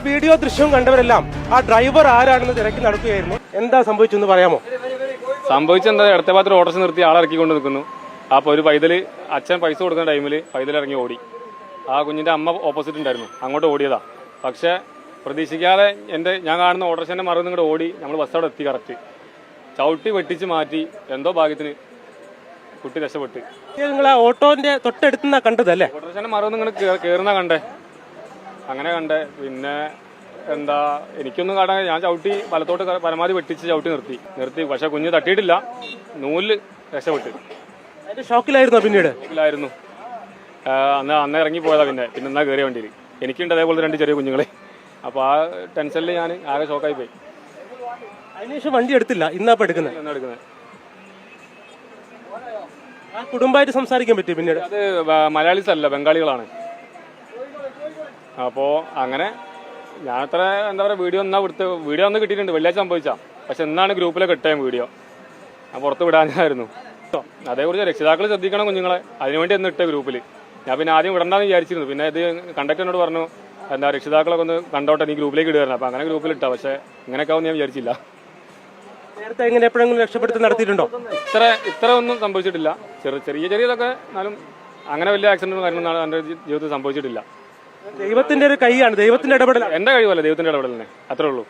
Video ദൃശ്യവും കണ്ടവരെല്ലാം ആ driver ആരാണെന്ന് തിരക്കി നടക്കുകയായിരുന്നു. എന്താ സംഭവിച്ചെന്ന് പറയാമോ? സംഭവിച്ചെന്താ, ഇടത്തെ ഭാഗത്ത് ഓട്ടോറിക്ഷ നിർത്തി ആളിറക്കിക്കൊണ്ട് നിൽക്കുന്നു. അപ്പോൾ ഒരു പൈതല് അച്ഛൻ പൈസ കൊടുക്കുന്ന ടൈമിൽ പൈതൽ ഇറങ്ങി ഓടി. ആ കുഞ്ഞിന്റെ അമ്മ ഓപ്പോസിറ്റ് ഉണ്ടായിരുന്നു, അങ്ങോട്ട് ഓടിയതാ. പക്ഷെ പ്രതീക്ഷിക്കാതെ ഞാൻ കാണുന്ന ഓട്ടോറിക്ഷന്റെ മറന്ന് ഇങ്ങോട്ട് ഓടി. നമ്മൾ ബസ് അവിടെ എത്തി. കറക്റ്റ് ചവിട്ടി വെട്ടിച്ച് മാറ്റി. എന്തോ ഭാഗ്യത്തിന് കുട്ടി രക്ഷപ്പെട്ട്. നിങ്ങൾ ആ ഓട്ടോന്റെ തൊട്ടടുത്തുനിന്നാ കണ്ടതല്ലേ? ഓട്ടോറിക്ഷന്റെ മറന്ന് ഇങ്ങനെ കയറുന്ന കണ്ടേ, അങ്ങനെ കണ്ടേ. പിന്നെ എന്താ, എനിക്കൊന്നും കാണാൻ, ഞാൻ ചവിട്ടി വലത്തോട്ട് പരമാവധി വെട്ടിച്ച് ചവിട്ടി നിർത്തി. പക്ഷെ കുഞ്ഞ് തട്ടിയിട്ടില്ല, നൂലിൽ രക്ഷപ്പെട്ട്. അതിന്റെ ഷോക്കിലായിരുന്നോ? ഷോക്കിലായിരുന്നു. അന്ന് ഇറങ്ങി പോയതാ. പിന്നെ എന്നാ കയറിയ വണ്ടിയിൽ എനിക്കുണ്ട് അതേപോലെ 2 ചെറിയ കുഞ്ഞുങ്ങളെ. അപ്പോൾ ആ ടെൻഷനിൽ ഞാൻ ആകെ ഷോക്കായി പോയി. അതിനുശേഷം വണ്ടി എടുത്തില്ല. ഇന്നാ എടുക്കുന്നത്. ആ കുടുംബമായിട്ട് സംസാരിക്കാൻ പറ്റി പിന്നീട്? അത് മലയാളീസ് അല്ല, ബംഗാളികളാണ്. അപ്പോൾ അങ്ങനെ ഞാൻ അത്ര എന്താ പറയുക, വീഡിയോ ഒന്ന് കിട്ടിയിട്ടുണ്ട്. വെള്ളിയാഴ്ച സംഭവിച്ചാൽ. പക്ഷെ എന്നാണ് ഗ്രൂപ്പിലൊക്കെ ഇട്ടേ വീഡിയോ. ഞാൻ പുറത്ത് വിടാനായിരുന്നു. അതേക്കുറിച്ച് രക്ഷിതാക്കൾ ശ്രദ്ധിക്കണം കുഞ്ഞുങ്ങളെ. അതിനുവേണ്ടി ഒന്ന് ഇട്ട ഗ്രൂപ്പിൽ. ഞാൻ പിന്നെ ആദ്യം വിടണ്ടെന്ന് വിചാരിച്ചിരുന്നു. പിന്നെ ഇത് കണ്ടക്ടറിനോട് പറഞ്ഞു, എന്താ രക്ഷിതാക്കളൊക്കെ ഒന്ന് കണ്ടോട്ടെ, നീ ഗ്രൂപ്പിലേക്ക് ഇടുകയായിരുന്നു. അപ്പം അങ്ങനെ ഗ്രൂപ്പിലിട്ടാ. പക്ഷെ ഇങ്ങനെയൊക്കെ ആവും ഞാൻ വിചാരിച്ചില്ല. നേരത്തെ എങ്ങനെ എപ്പോഴെങ്കിലും രക്ഷപ്പെടുത്തി നടത്തിയിട്ടുണ്ടോ? ഇത്ര ഒന്നും സംഭവിച്ചിട്ടില്ല. ചെറിയതൊക്കെ. എന്നാലും അങ്ങനെ വലിയ ആക്സിഡന്റും കാര്യങ്ങളൊന്നും എൻ്റെ ജീവിതത്തിൽ സംഭവിച്ചിട്ടില്ല. ദൈവത്തിന്റെ ഒരു കൈയാണ്, ദൈവത്തിന്റെ ഇടപെടൽ. എന്റെ കഴിവല്ല, ദൈവത്തിന്റെ ഇടപെടൽ തന്നെ. അത്രേ ഉള്ളൂ.